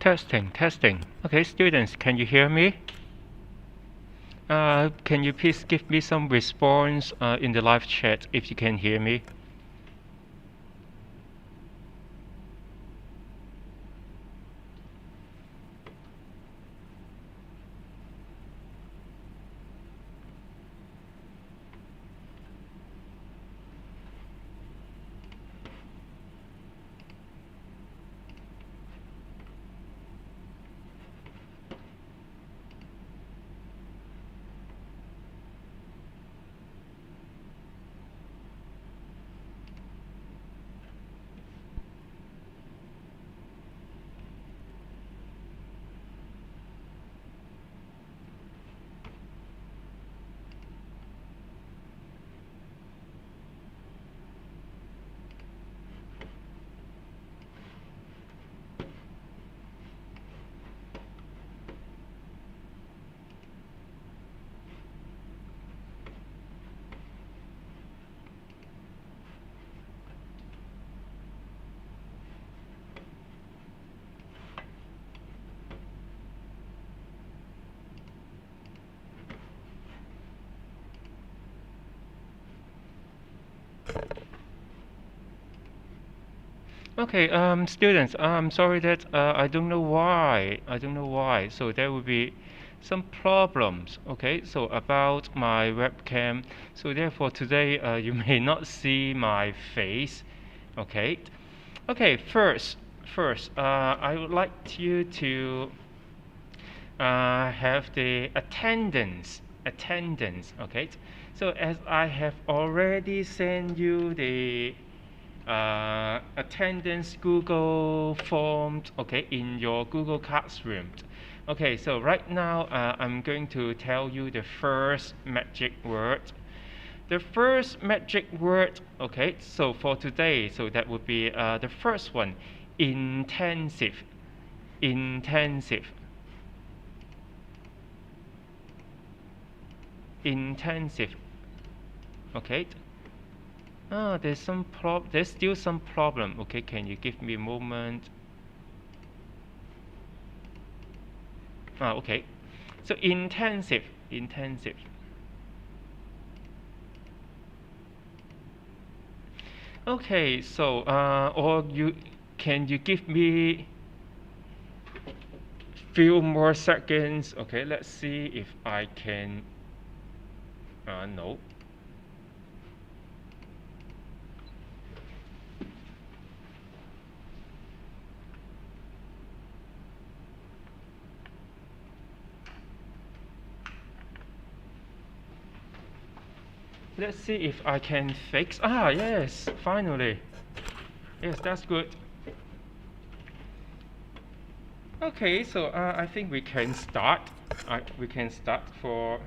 Testing. Okay, students, can you hear me? Can you please give me some response in the live chat if you can hear me? Okay, students, I'm sorry that I don't know why. So there will be some problems. Okay, so about my webcam. So therefore today you may not see my face. Okay. Okay. First, I would like you to have the attendance. Okay. So as I have already sent you the attendance Google Forms, okay, in your Google Classroom. Okay, so right now I'm going to tell you the first magic word. The first magic word, okay, so for today, so that would be the first one, intensive. Intensive. Intensive. Okay. There's still some problem. Okay, can you give me a moment? Okay. So intensive. Okay, so or you can you give me few more seconds? Okay, let's see if I can. No. Let's see if I can fix. Yes, finally. Yes, that's good. Okay, so I think we can start. We can start for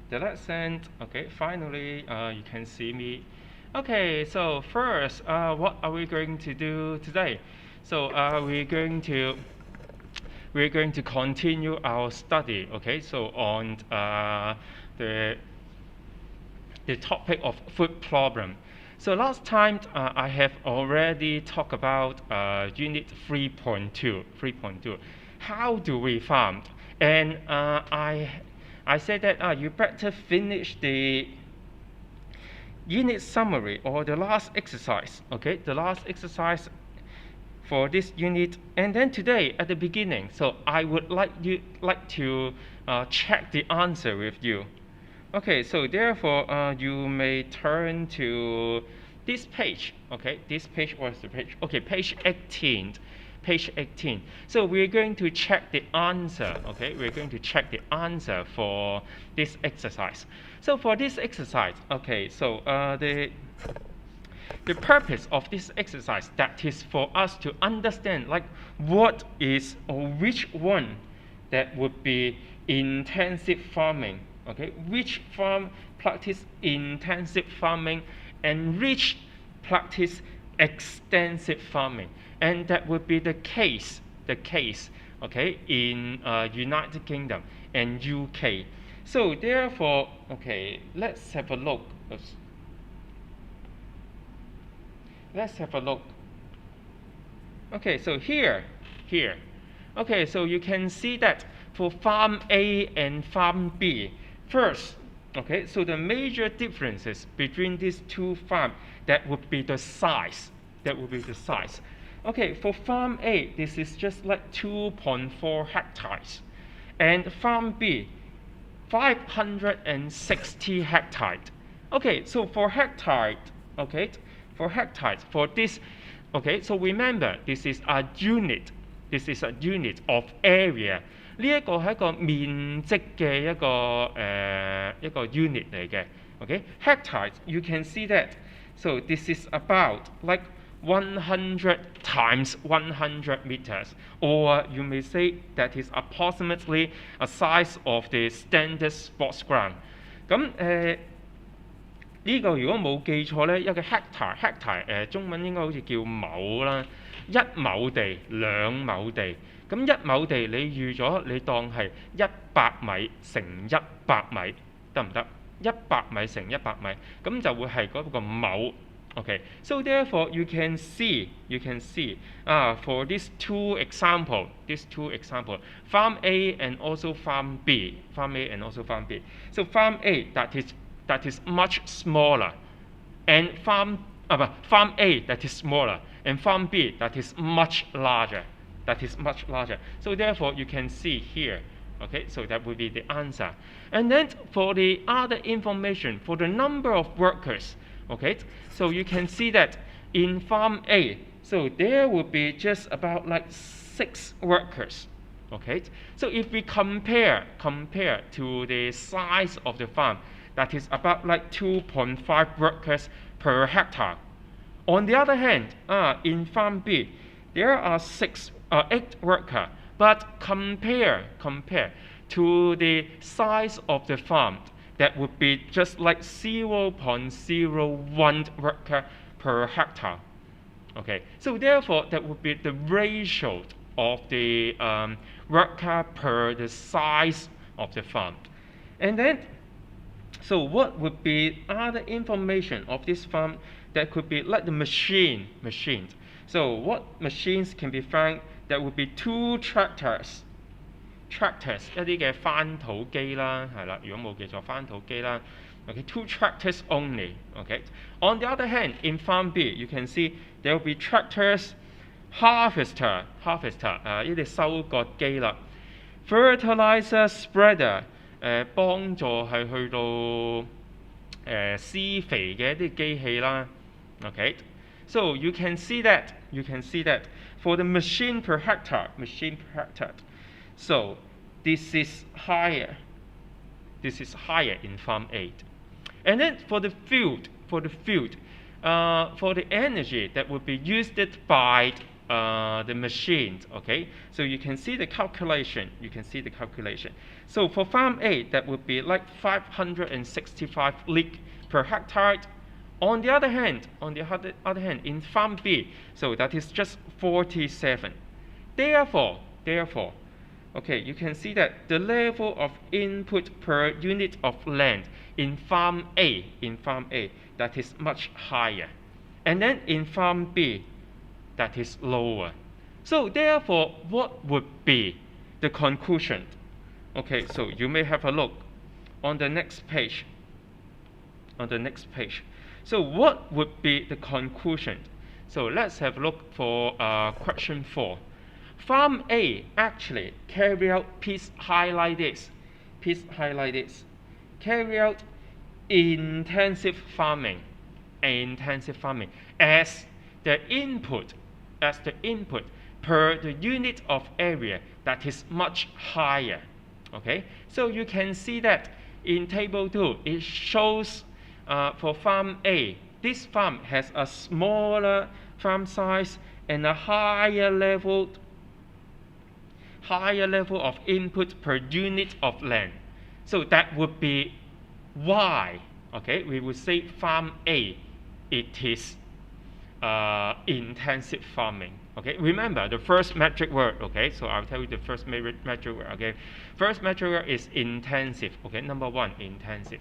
the lesson. Okay, finally, you can see me. Okay, so first, what are we going to do today? So we're going to continue our study. Okay, so on the topic of food problem. So last time I have already talked about unit 3.2. How do we farm? And I said that you better finish the unit summary or the last exercise. Okay, the last exercise for this unit, and then today at the beginning. So I would like to check the answer with you. Okay, so therefore you may turn to this page. Okay, this page was the page. Okay, page 18. Page 18. So we're going to check the answer. Okay, we're going to check the answer for this exercise. So for this exercise, okay, so the purpose of this exercise that is for us to understand like what is or which one that would be intensive farming. Okay, which farm practice intensive farming and which practice extensive farming, and that would be the case okay, in United Kingdom and UK. So therefore, okay, let's have a look. Okay, so here. Okay, so you can see that for farm A and farm B, first, okay, so the major differences between these two farms, that would be the size. That would be the size. Okay, for farm A, this is just like 2.4 hectares. And farm B, 560 hectares. Okay, so for hectare, okay, for hectares, for this, okay, so remember, this is a unit. This is a unit of area. 呢一個係一個面積嘅一個 unit 嚟嘅。Okay, hectares. You can see that. So this is about like 100 times 100 meters, or you may say that is approximately a size of the standard sports ground. 咁呢個如果冇記錯呢，一個 hectare 中文應該好似叫畝啦，一畝地、兩畝地，咁一畝地你預咗你當係100米乘100米得唔得？100米乘100米，咁就會係嗰個畝。Okay, so therefore you can see, for these two example, farm A and also farm B. So farm A that is much smaller, and farm A that is smaller, and farm B that is much larger. So therefore you can see here. Okay, so that would be the answer. And then for the other information, for the number of workers, okay, so you can see that in farm A, so there would be just about like 6 workers. Okay, so if we compare to the size of the farm, that is about like 2.5 workers per hectare. On the other hand, in farm B, there are 8 workers, but compare to the size of the farm, that would be just like 0.01 worker per hectare. Okay, so therefore that would be the ratio of the worker per the size of the farm. And then, so what would be other information of this farm? That could be like the machines. So what machines can be found? That would be 2 tractors 一啲嘅翻土機啦，係啦，如果冇記錯翻土機啦。Okay, 2 tractors only. Okay. On the other hand, in farm B, you can see there will be tractors, harvester 呢啲收割機啦 ，fertilizer spreader 幫助係去到施肥嘅一啲機器啦。Okay. So you can see that for the machine per hectare. So this is higher in farm 8. And then for the field, for the energy that would be used by the machines, okay? So you can see the calculation. So for farm A, that would be like 565 litre per hectare. On the other hand, in farm B, so that is just 47. Therefore, okay, you can see that the level of input per unit of land in farm A, that is much higher. And then in farm B, that is lower. So therefore, what would be the conclusion? Okay, so you may have a look on the next page. So what would be the conclusion? So let's have a look for question 4. Farm A actually carry out highlight this. Carry out intensive farming as the input per the unit of area that is much higher. Okay, so you can see that in table 2 it shows for farm A, this farm has a smaller farm size and a higher level of input per unit of land. So that would be why, okay, we would say farm A, it is intensive farming. Okay, remember the first metric word. Okay, so I'll tell you the first metric word. Okay, first metric word is intensive. Okay, number 1, intensive.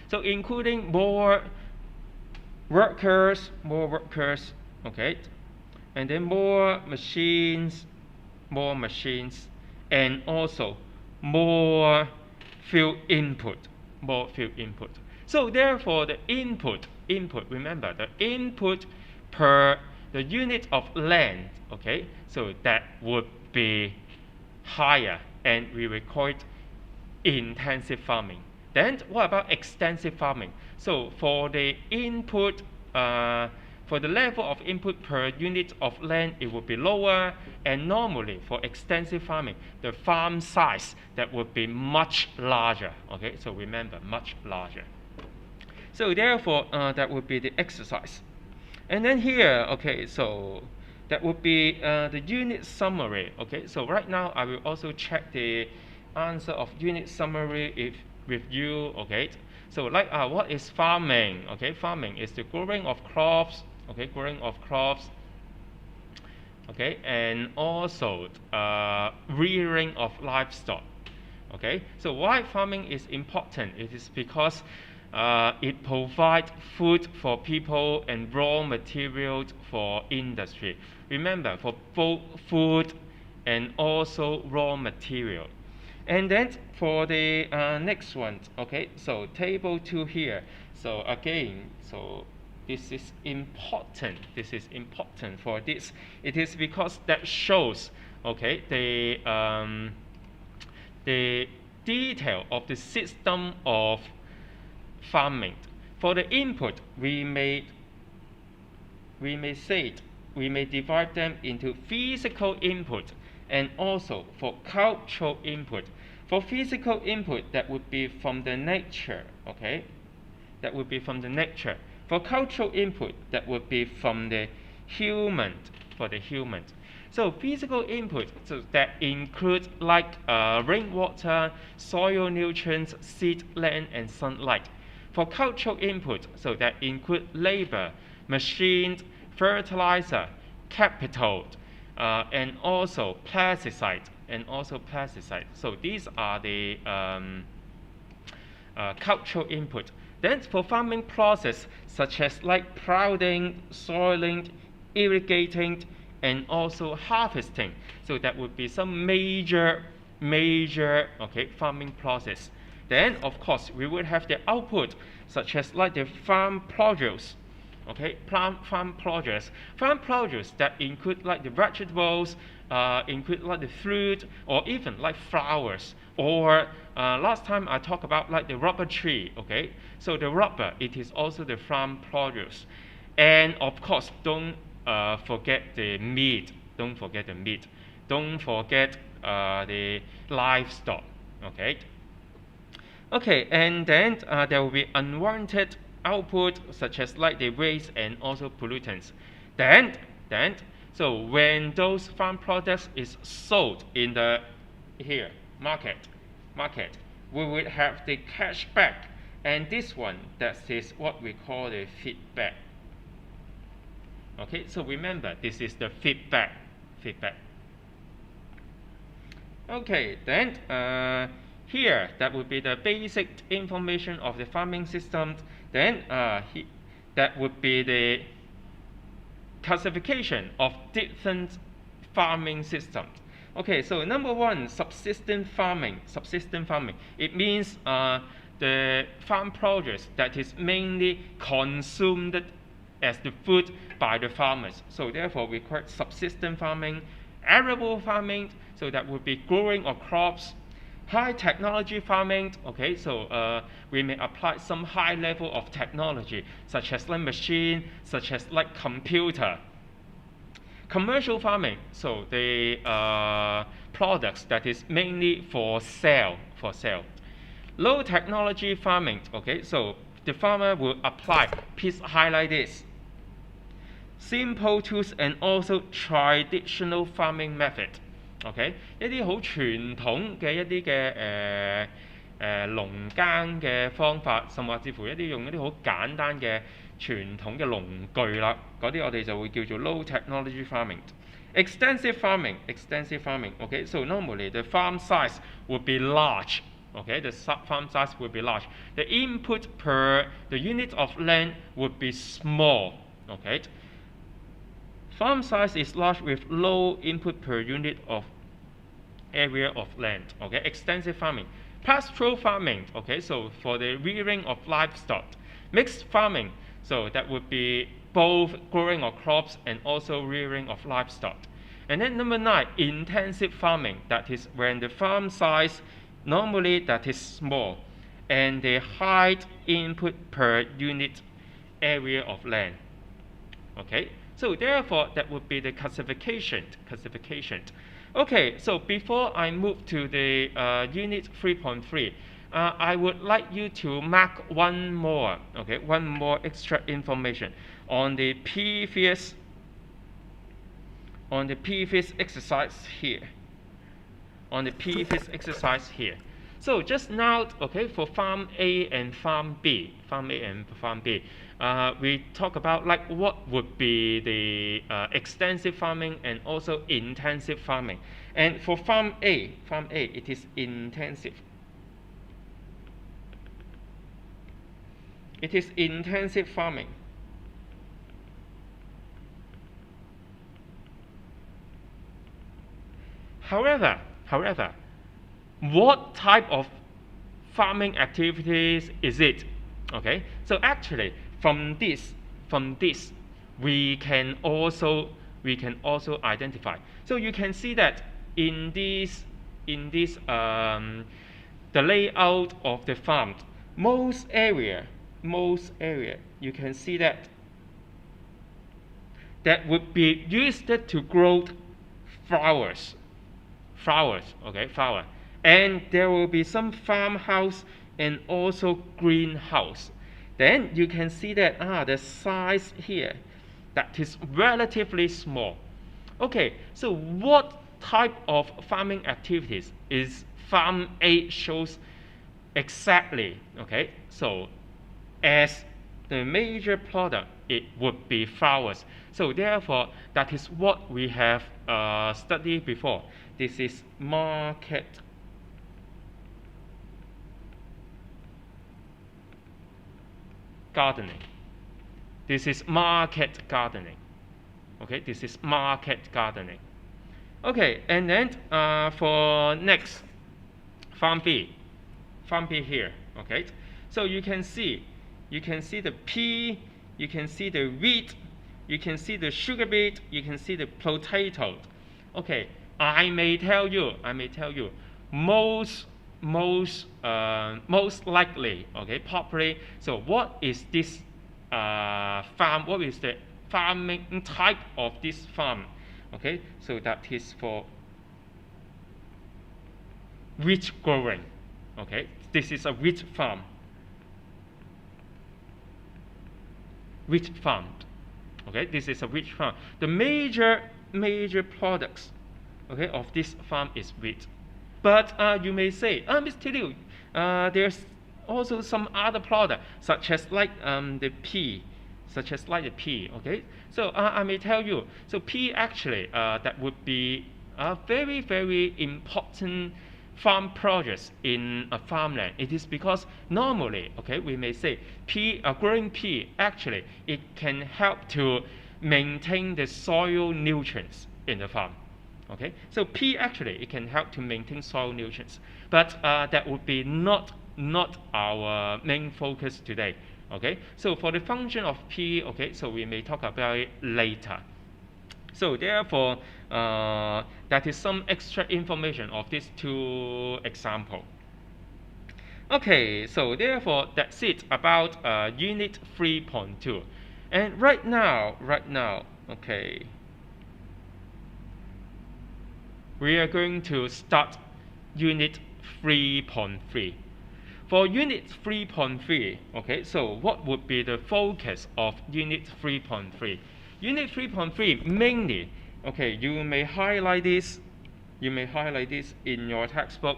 So including more workers, okay, and then more machines, more machines, and also more field input, more field input. So therefore, the input, remember the input per the unit of land, okay, so that would be higher, and we will call it intensive farming. Then what about extensive farming? So for the input, for the level of input per unit of land, it would be lower, and normally for extensive farming, the farm size that would be much larger. Okay, so remember, much larger. So therefore, that would be the exercise. And then here, okay, so that would be the unit summary. Okay, so right now I will also check the answer of unit summary with you. Okay, so like what is farming? Okay, farming is the growing of crops. Okay, growing of crops. Okay, and also rearing of livestock. Okay, so why farming is important? It is because it provides food for people and raw materials for industry. Remember, for both food and also raw material. And then for the next one, okay, so table 2 here. So again, so this is important. This is important for this. It is because that shows, okay, the detail of the system of farming. For the input, we may divide them into physical input and also for cultural input. For physical input, that would be from the nature, okay? That would be from the nature. For cultural input, that would be from the human, for the human. So physical input, so that includes like rainwater, soil nutrients, seed, land, and sunlight. For cultural input, so that include labor, machines, fertilizer, capital, and also pesticide, So these are the cultural input. Then for farming process, such as like ploughing, soiling, irrigating, and also harvesting. So that would be some major okay, farming process. Then of course we would have the output, such as like the farm produce. Okay, farm produce that include like the vegetables, include like the fruit, or even like flowers. Or last time I talked about like the rubber tree. Okay, so the rubber, it is also the farm produce. And of course, don't forget the meat. Don't forget the livestock. Okay. Okay, and then there will be unwanted output, such as like the waste and also pollutants. Then, so when those farm products is sold in the market, we will have the cash back, and this one, that is what we call the feedback. Okay, so remember, this is the feedback. Okay, then here, that would be the basic information of the farming system. Then that would be the classification of different farming systems. Okay, so number 1, subsistence farming. It means the farm produce that is mainly consumed as the food by the farmers. So therefore, we call it subsistence farming. Arable farming, so that would be growing of crops. High technology farming, okay, so we may apply some high level of technology, such as like machine, such as like computer. Commercial farming, so the products that is mainly for sale. Low technology farming, okay, so the farmer will apply, please highlight this, simple tools and also traditional farming method. OK， 一啲好傳統嘅一啲嘅農耕嘅方法，甚至乎用一啲好簡單嘅傳統嘅農具啦，嗰啲我哋就會叫做 low technology farming. Extensive farming. OK, so normally the farm size would be large. OK, the farm size would be large. The input per the unit of land would be small. OK. Farm size is large with low input per unit of area of land, okay, extensive farming. Pastoral farming, okay, so for the rearing of livestock. Mixed farming, so that would be both growing of crops and also rearing of livestock. And then number 9, intensive farming, that is when the farm size normally that is small and the high input per unit area of land. Okay, so therefore that would be the classification. Okay, so before I move to the unit 3.3, I would like you to mark one more extra information on the previous exercise here. So just now, okay, for farm A and farm B, we talk about like what would be the extensive farming and also intensive farming. And for farm A, it is intensive. It is intensive farming. However, what type of farming activities is it? Okay, so actually from this we can also identify. So you can see that in this the layout of the farm, most area you can see that would be used to grow flowers, okay, flower. And there will be some farmhouse and also greenhouse. Then you can see that the size here, that is relatively small. Okay, so what type of farming activities is farm A shows exactly? Okay, so as the major product, it would be flowers. So therefore, that is what we have studied before. This is market gardening. This is market gardening. Okay, this is market gardening. Okay, and then for next, farm B here. Okay, so you can see the pea, you can see the wheat, you can see the sugar beet, you can see the potato. Okay, I may tell you, most likely, okay, properly. So what is this farm? What is the farming type of this farm? Okay, so that is for wheat growing. Okay, this is a wheat farm. Okay, this is a wheat farm. The major products, okay, of this farm is wheat. But you may say, Mr. Liu, there's also some other product, such as like the pea. Okay, so I may tell you, so pea actually that would be a very important farm projects in a farmland. It is because normally, okay, we may say growing pea actually it can help to maintain the soil nutrients in the farm. Okay, so pea actually it can help to maintain soil nutrients, but that would be not our main focus today. Okay, so for the function of pea, okay, so we may talk about it later. So therefore, that is some extra information of these two examples. Okay, so therefore that's it about unit 3.2. And right now, okay, we are going to start unit 3.3. For unit 3.3, okay, so what would be the focus of unit 3.3? Unit 3.3 mainly, okay, you may highlight this in your textbook.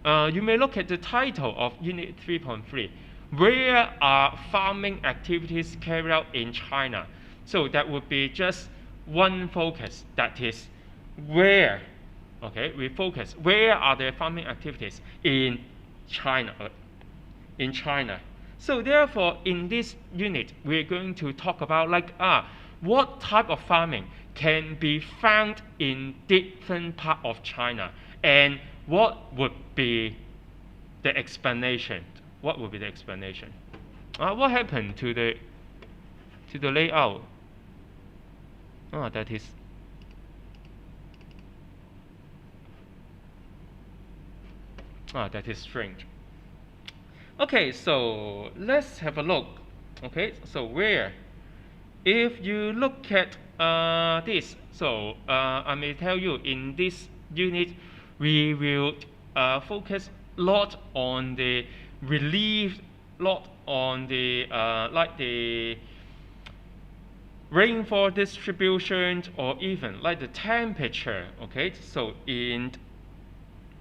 You may look at the title of unit 3.3. Where are farming activities carried out in China? So that would be just one focus, that is where, okay, we focus where are the farming activities in China. So therefore, in this unit, we're going to talk about like what type of farming can be found in different parts of China And what would be the explanation? What would be the explanation? What happened to the layout? That is strange. Okay, so let's have a look. Okay, so where? If you look at this, so I may tell you in this unit, we will focus a lot on the relief, lot on the like the rainfall distribution, or even like the temperature. Okay, so in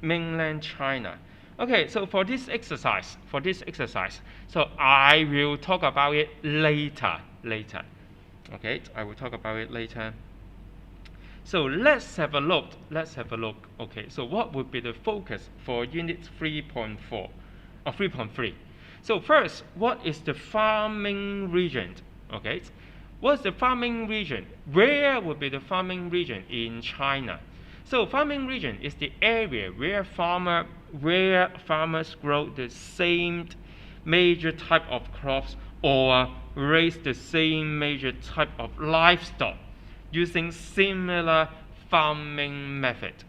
mainland China. Okay, so for this exercise, so I will talk about it later. Okay, I will talk about it later. So let's have a look. Okay, so what would be the focus for unit 3.4 or 3.3? So first, what is the farming region? Okay, what's the farming region? Where would be the farming region in China? So farming region is the area where farmers grow the same major type of crops or raise the same major type of livestock using similar farming method.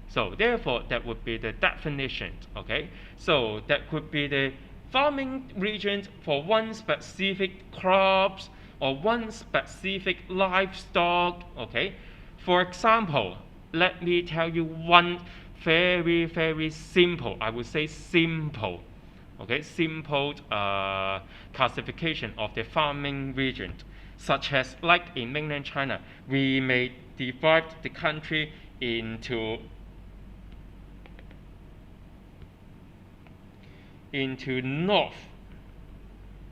So therefore, that would be the definition. Okay, so that could be the farming region for one specific crops or one specific livestock. Okay, for example, let me tell you one very, very simple, I would say simple, okay, simple classification of the farming region, such as like in mainland China, we may divide the country into north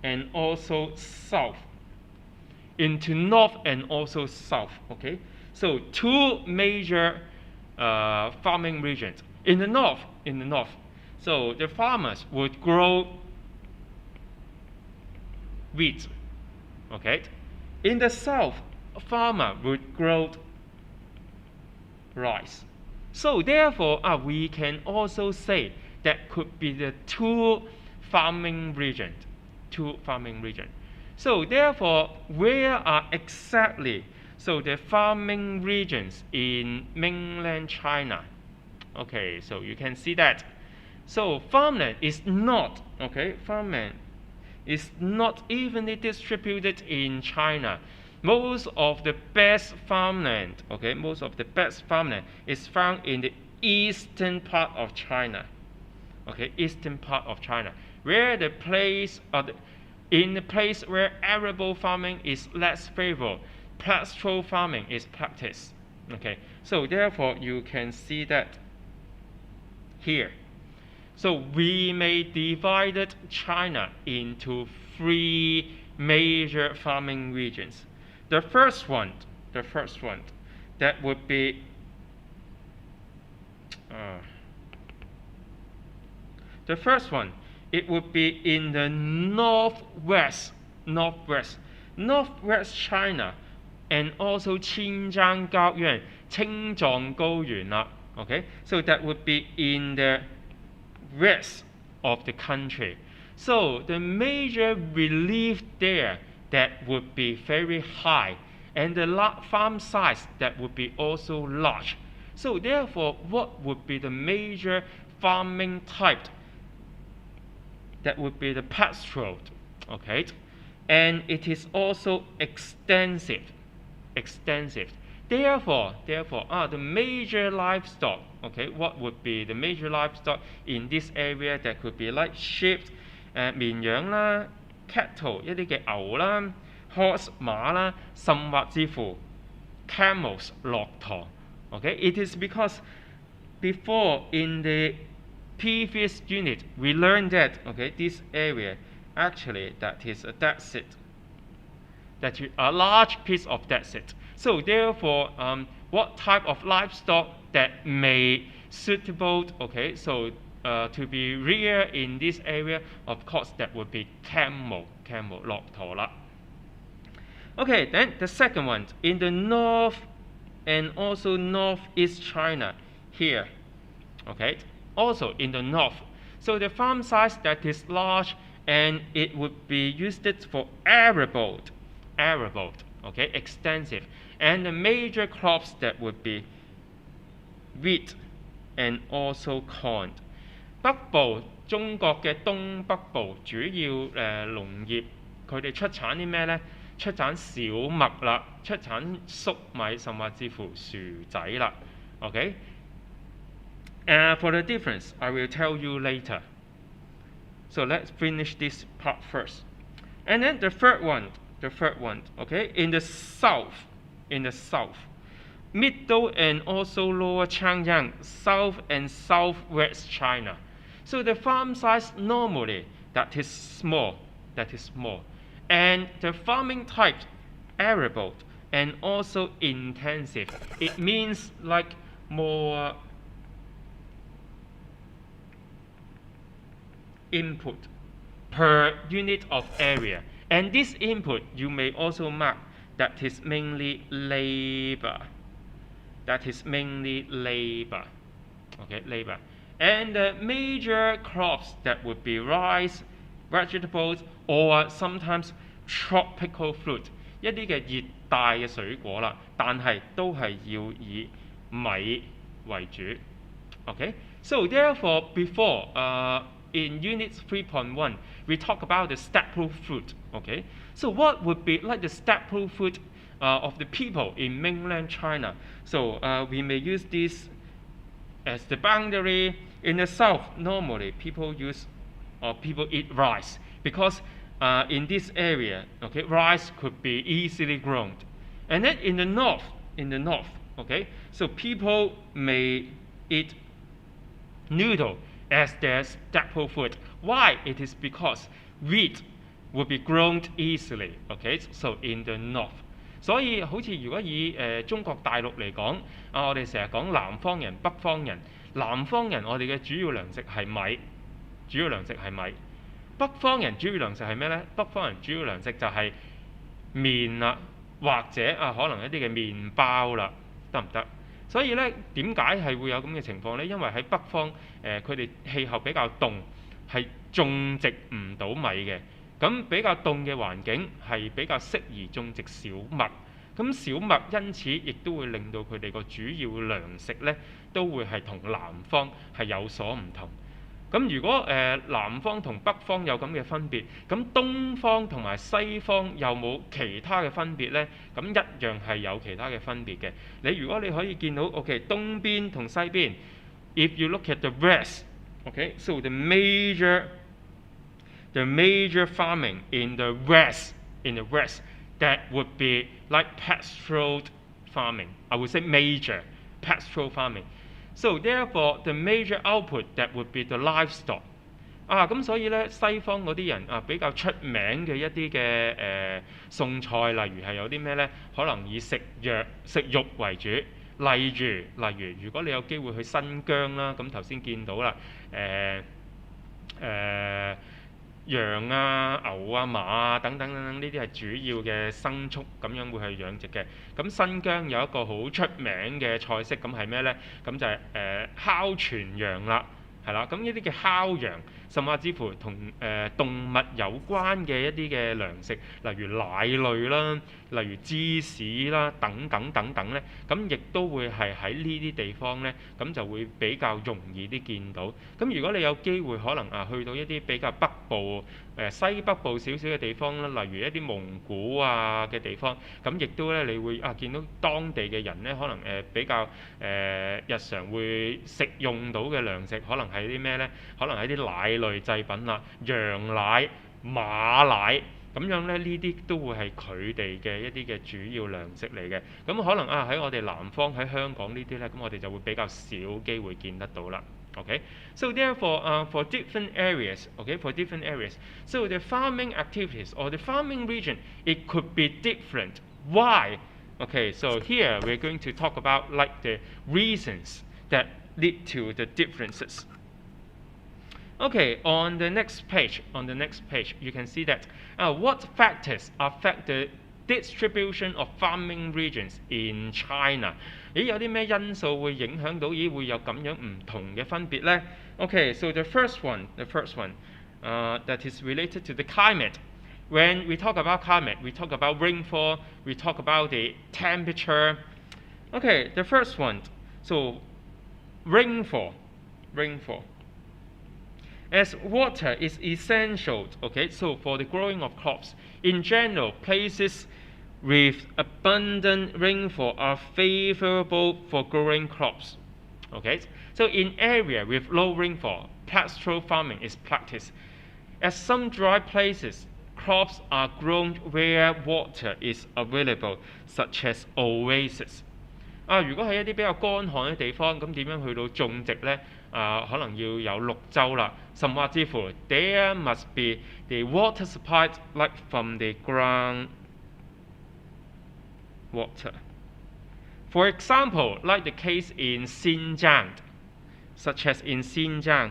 and also south. Okay, so two major farming regions. In the north, so the farmers would grow wheat. Okay, in the south, a farmer would grow rice. So therefore, we can also say that could be the two farming regions. So therefore, where are exactly the farming regions in mainland China? Okay, so you can see that. So farmland is not evenly distributed in China. Most of the best farmland, is found in the eastern part of China. Okay, eastern part of China, where the place where arable farming is less favorable, pastoral farming is practiced. Okay, so therefore you can see that here. So we may divide China into three major farming regions. The first one, that would be the first one. It would be in the northwest China, and also Qinjiang Gaoyuan, Qingzhong Gaoyuan. Okay, so that would be in the west of the country. So the major relief there, that would be very high, and the farm size that would be also large. So therefore, what would be the major farming type? That would be the pastoral. Okay, and it is also extensive. Therefore, the major livestock. Okay, what would be the major livestock in this area? That could be like sheep, 綿羊啦 cattle 一啲嘅牛啦 horse 馬啦，甚或之乎 camels 駱駝。Okay, it is because before in the previous unit we learned that this area actually that is a desert, that is a large piece of desert. So therefore, what type of livestock that may suitable to be reared in this area? Of course, that would be camel 駱駝啦。Okay, then the second one in the north and also northeast China here. Okay, also in the north. So the farm size that is large and it would be used for arable, okay, extensive. And the major crops that would be wheat and also corn。北部中國嘅東北部主要農業，佢哋出產啲咩呢？出產小麥啦，出產粟米，甚至乎薯仔啦。OK， for the difference, I will tell you later. So let's finish this part first. And then the third one, okay, in the south, middle and also lower Changyang, south and southwest China. So the farm size normally that is small, and the farming type arable and also intensive. It means like more input per unit of area, and this input you may also mark that is mainly labor. Okay, labor. And the major crops that would be rice, vegetables, or sometimes tropical fruit， 一啲嘅熱帶嘅水果啦，但係都係要以米為主。Okay, so therefore before in Unit 3.1 we talk about the staple food. Okay, so what would be like the staple food of the people in mainland China? So we may use this as the boundary. In the south, normally people eat rice because in this area, okay, rice could be easily grown. And then in the north, okay, so people may eat noodle as their staple food. Why? It is because wheat will be grown easily. Okay, so in the north. 所以好似如果以中國大陸嚟講，我哋成日講南方人、北方人。南方人我哋嘅主要糧食係米，北方人主要糧食係咩呢？北方人主要糧食就係麵啦，或者可能一啲嘅麵包啦，得唔得？所以呢，點解係會有咁嘅情況呢？因為喺北方佢哋氣候比較凍，係種植唔到米嘅。咁比較凍嘅環境係比較適宜種植小麥。咁小麥因此亦都會令到佢哋個主要糧食呢，都會係同南方係有所唔同。咁如果南方同北方有咁嘅分別，咁東方同埋西方有冇其他嘅分別呢？咁一樣係有其他嘅分別嘅。如果你可以見到 ，OK， 東邊同西邊 ，if you look at the west，OK， so the major farming in the west that would be like pastoral farming. I would say major pastoral farming. So therefore, the major output that would be the livestock. 咁所以咧，西方嗰啲人比較出名嘅一啲嘅餸菜，例如係有啲咩咧？可能以食肉為主。例如，如果你有機會去新疆啦，咁頭先見到啦，羊啊、牛啊、馬啊等等呢啲係主要嘅牲畜咁樣會去養殖嘅。咁新疆有一個好出名嘅菜式，咁係咩呢？咁就係烤全羊啦，係啦。咁呢啲嘅烤羊，甚至乎同動物有關嘅一啲嘅糧食，例如奶類啦，例如芝士啦，等等咧，咁亦都會係喺呢啲地方咧，咁就會比較容易啲見到。咁如果你有機會可能去到一啲比較北部西北部少少嘅地方啦，例如一啲蒙古嘅地方，咁亦都咧你會見到當地嘅人咧，可能比較日常會食用到嘅糧食，可能係啲咩咧？可能係啲奶類製品啦，羊奶、馬奶。咁樣咧，呢啲都會係佢哋嘅一啲嘅主要糧食嚟嘅。咁可能喺我哋南方喺香港呢啲咧，咁我哋就會比較少機會見得到啦。Okay, so therefore, for different areas, so the farming activities or the farming region, it could be different. Why? Okay, so here we're going to talk about like the reasons that lead to the differences. Okay, on the next page, you can see that what factors affect the distribution of farming regions in China。咦，有啲咩因素會影響到會有咁樣唔同嘅分別呢？ Okay, so the first one, that is related to the climate. When we talk about climate, we talk about rainfall, we talk about the temperature. Okay, the first one, so rainfall. As water is essential, okay, so for the growing of crops, in general, places with abundant rainfall are favorable for growing crops. Okay, so in area with low rainfall, pastoral farming is practiced. At some dry places, crops are grown where water is available, such as oases. 如果喺一啲比較乾旱嘅地方，咁點樣去到種植呢？可能要有綠洲啦，甚或之乎 there must be the water supply like from the ground water. For example, like the case in Xinjiang, such as in Xinjiang.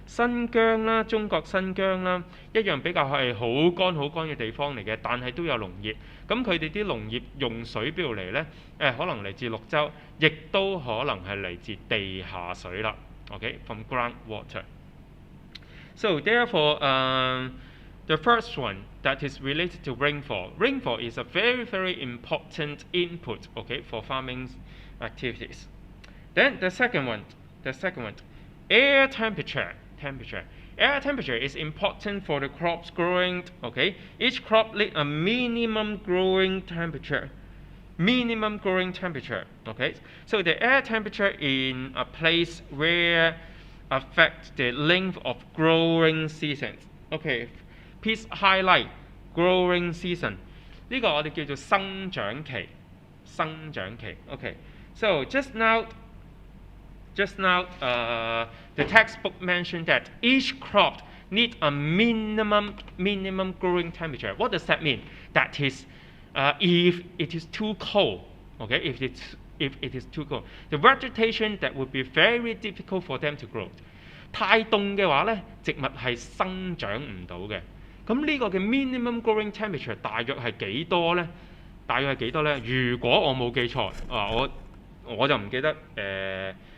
新疆啦，中國新疆啦，一樣比較係好乾嘅地方嚟嘅，但係都有農業。咁佢哋啲農業用水邊度嚟呢？可能嚟自綠洲，亦都可能係嚟自地下水啦。Okay, from groundwater. So therefore, the first one that is related to rainfall. Rainfall is a very, very important input, okay, for farming activities. Then the second one, air temperature. Air temperature is important for the crops growing. Okay, each crop needs a minimum growing temperature. Okay, so the air temperature in a place where affects the length of growing seasons. Okay, please highlight growing season. 呢個我哋叫做生長期。Okay, so just now, the textbook mentioned that each crop needs a minimum growing temperature. What does that mean? That is, if it is too cold, okay, if it is too cold, the vegetation that would be very difficult for them to grow. 太凍嘅話呢，植物係生長唔到嘅。咁呢個嘅 minimum growing temperature 大約係幾多呢？如果我冇記錯，我就唔記得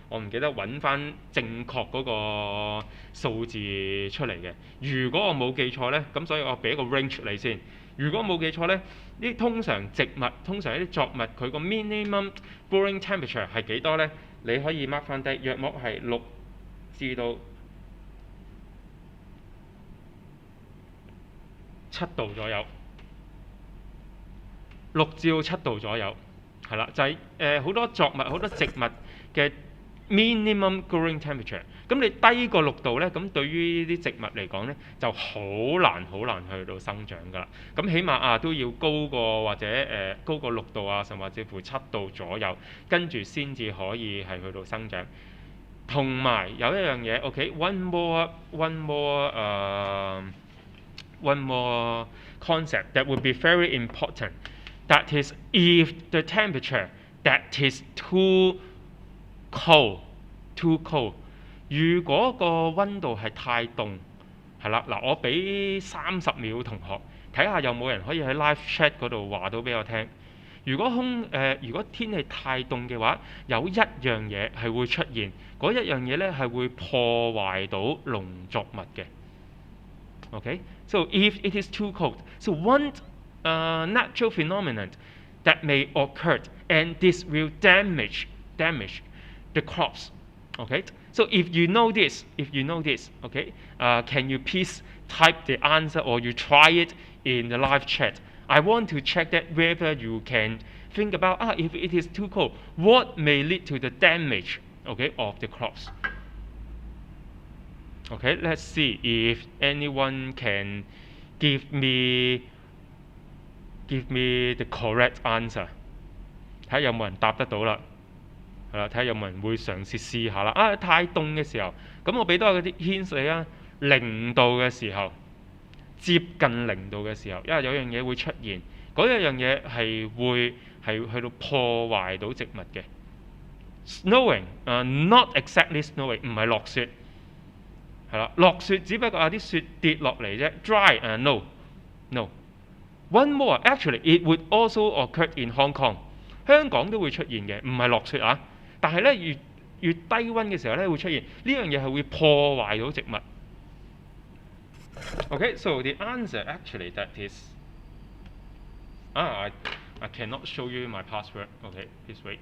我唔記得揾翻正確嗰個數字出嚟嘅。如果我冇記錯呢，咁所以我俾一個 range 你先。如果冇記錯呢，通常一啲作物佢個 minimum growing temperature 係幾多呢？你可以 mark 翻低，約莫係6至到7度左右，6至到7度左右，係啦，就係好多作物、好多植物嘅 minimum growing temperature。咁你低過6度呢，咁對於呢啲植物嚟講呢，就好難去到生長㗎啦。咁起碼都要高過或者高過6度啊，甚或者乎7度左右，跟住先至可以係去到生長。同埋有一樣嘢 ，OK，one more concept that would be very important. That is, if the temperature that is too cold， 如果個温度係太凍，係啦，嗱，我俾30秒同學睇下有冇人可以喺 live chat 嗰度話到俾我聽。如果天氣太凍嘅話，有一樣嘢係會出現，嗰一樣嘢咧係會破壞到農作物嘅。Okay, so if it is too cold, so one natural phenomenon that may occur, and this will damage the crops. Okay, so if you know this, okay, can you please type the answer or you try it in the live chat? I want to check that whether you can think about if it is too cold, what may lead to the damage, okay, of the crops. Okay, let's see if anyone can give me the correct answer. 睇下有冇人答得到啦，係啦，睇下有冇人會嘗試試下啦。太凍嘅時候，咁我俾多嗰啲 hints 你啊，0度嘅時候，接近0度嘅時候，因為有樣嘢會出現，嗰一樣嘢係會去到破壞到植物嘅。Snowing， not exactly snowing， 唔係落雪。係啦，落雪只不過有啲雪跌落嚟啫。Dry， no。One more, actually, it would also occur in Hong Kong。香港都會出現嘅，唔係落雪啊，但係咧越低溫嘅時候咧會出現呢樣嘢係會破壞到植物。Okay, so the answer actually that is I cannot show you my password. Okay, please wait.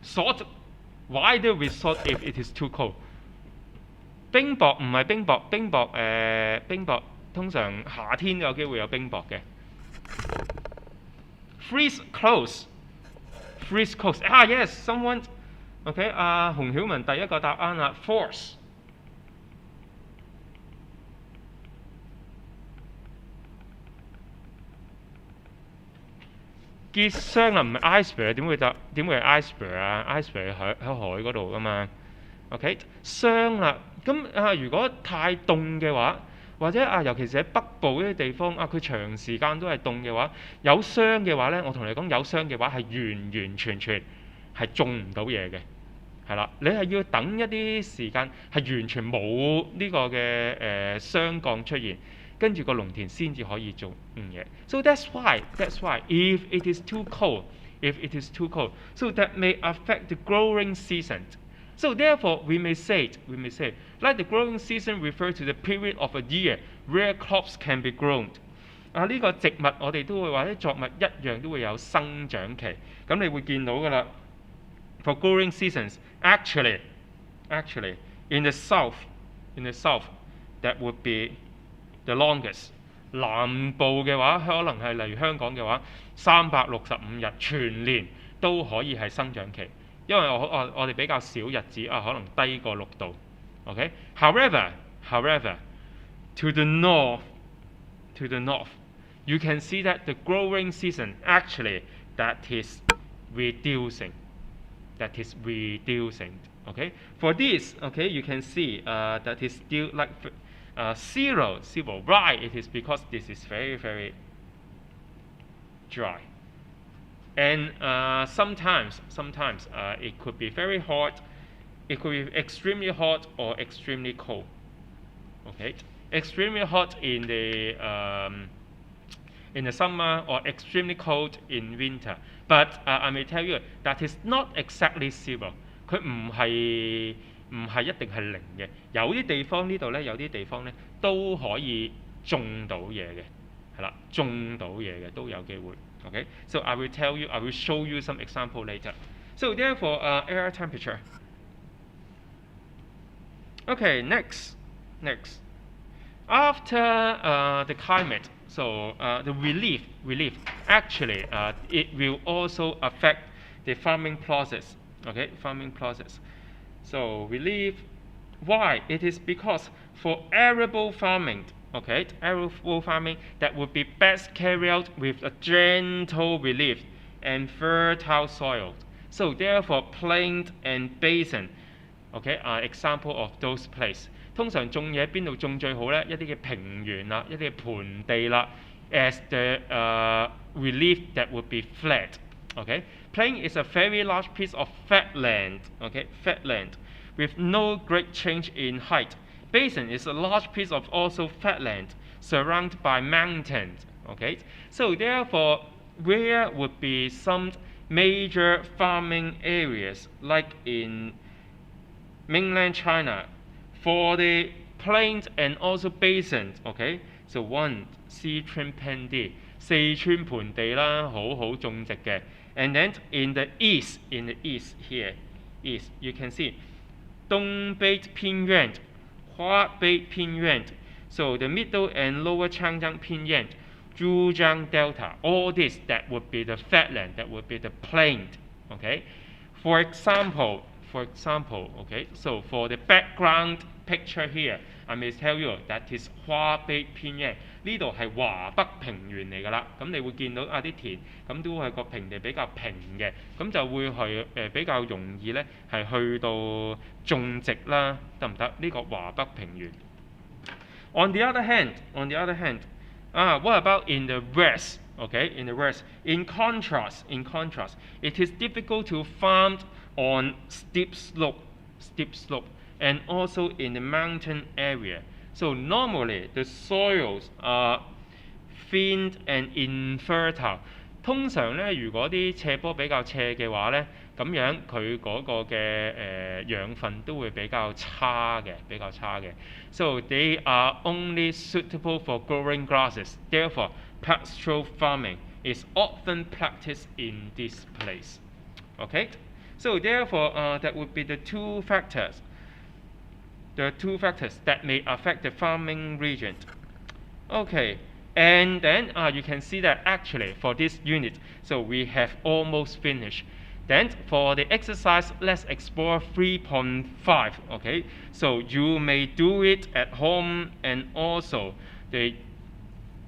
Salt. Why do we salt if it is too cold? 冰雹唔係冰雹，冰雹通常夏天有機會有冰雹嘅。Freeze close. Freeze close. Yes, someone. OK， 洪曉文第一個答案啦 ，force。結霜啦，唔係 iceberg， 點會係 iceberg 啊 ？iceberg 喺海嗰度噶嘛 ？OK， 霜啦，咁如果太凍嘅話，或者尤其是喺北部呢啲地方佢長時間都係凍嘅話，有霜嘅話咧，我同你講有霜嘅話係完全係種唔到嘢嘅，係啦，你係要等一啲時間係完全冇呢個嘅霜降出現。跟住個農田先至可以種嘢。So that's why if it is too cold, so that may affect the growing season. So therefore we may say, like the growing season refers to the period of a year where crops can be grown. 呢個植物我哋都會或者作物一樣都會有生長期。咁你會見到㗎啦。For growing seasons, actually, in the south, that would be the longest。南部嘅話，可能係例如香港嘅話，365日全年都可以係生長期，因為我哋比較少日子可能低過6度。OK， however, to the north, you can see that the growing season actually that is reducing. Okay, for this, okay, you can see that is still like. Zero. Right, it is because this is very, very dry. And sometimes it could be very hot, it could be extremely hot or extremely cold. Okay, extremely hot in the summer or extremely cold in winter. But I may tell you that is not exactly zero. 佢唔係一定係零嘅，有啲地方呢度咧，有啲地方咧都可以種到嘢嘅，係啦，種到嘢嘅都有機會。Okay, so I will show you some example later. So therefore, air temperature. Okay, next. After the climate, so the relief. Actually, it will also affect the farming process. Okay, farming process. So relief. Why? It is because for arable farming, okay, arable farming that would be best carried out with a gentle relief and fertile soil. So therefore, plain and basin, okay, are example of those places. 通常種嘢邊度種最好咧？一啲嘅平原啦，一啲嘅盆地啦 ，as the relief that would be flat. Okay, plain is a very large piece of flat land. Okay, flat land with no great change in height. Basin is a large piece of also flat land surrounded by mountains. Okay, so therefore, where would be some major farming areas like in mainland China for the plains and also basins. Okay, so one 四川盆地，四川盆地啦，好好種植嘅。And then in the east here, you can see 東北偏遠、華北偏遠 so the middle and lower Changjiang 偏遠、珠江 Delta, all this that would be the flatland, that would be the plain. Okay, for example, okay, so for the background picture here, I may tell you that is 華北偏遠，呢度係華北平原嚟㗎啦。咁你會見到啲田，咁都係個平地比較平嘅，咁就會係比較容易咧係去到種植啦，得唔得？呢個華北平原。On the other hand, what about in the west? Okay, in the west. In contrast, it is difficult to farm on steep slope, and also in the mountain area. So normally the soils are thin and infertile。通常咧，如果啲斜坡比較斜嘅話咧，咁樣佢嗰個嘅養分都會比較差嘅，So they are only suitable for growing grasses. Therefore, pastoral farming is often practiced in this place. Okay, so therefore, that would be the two factors that may affect the farming region. Okay, and then you can see that actually for this unit, so we have almost finished. Then for the exercise, let's explore 3.5. Okay, so you may do it at home, and also the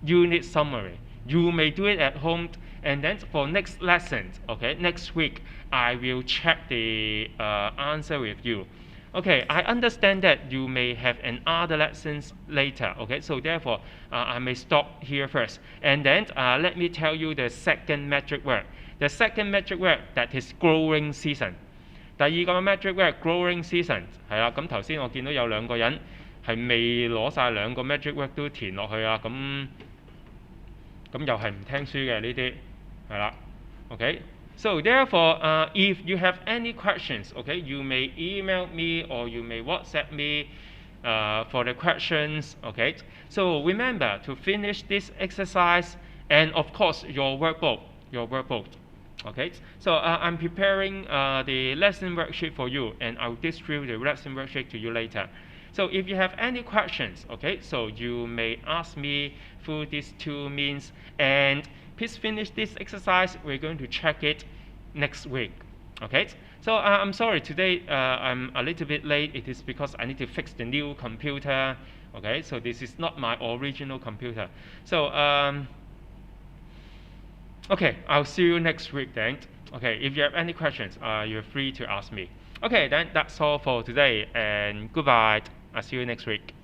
unit summary. You may do it at home, and then for next lesson, okay, next week, I will check the answer with you. Okay, I understand that you may have another lessons later. Okay, so therefore, I may stop here first. And then let me tell you the second metric word. The second metric word that is growing season. 第二個 metric word growing season 係啦，咁頭先我見到有兩個人係未攞晒兩個 metric word 都填落去啊，咁又係唔聽書嘅呢啲係啦 ，OK。So therefore, if you have any questions, okay, you may email me or you may WhatsApp me for the questions, okay. So remember to finish this exercise and of course your workbook, okay. So I'm preparing the lesson worksheet for you, and I'll distribute the lesson worksheet to you later. So if you have any questions, okay, so you may ask me through these two means, and please finish this exercise. We're going to check it next week. Okay, so I'm sorry today I'm a little bit late. It is because I need to fix the new computer. Okay, so this is not my original computer. So okay, I'll see you next week then. Okay, if you have any questions, you're free to ask me. Okay, then that's all for today, and goodbye. I'll see you next week.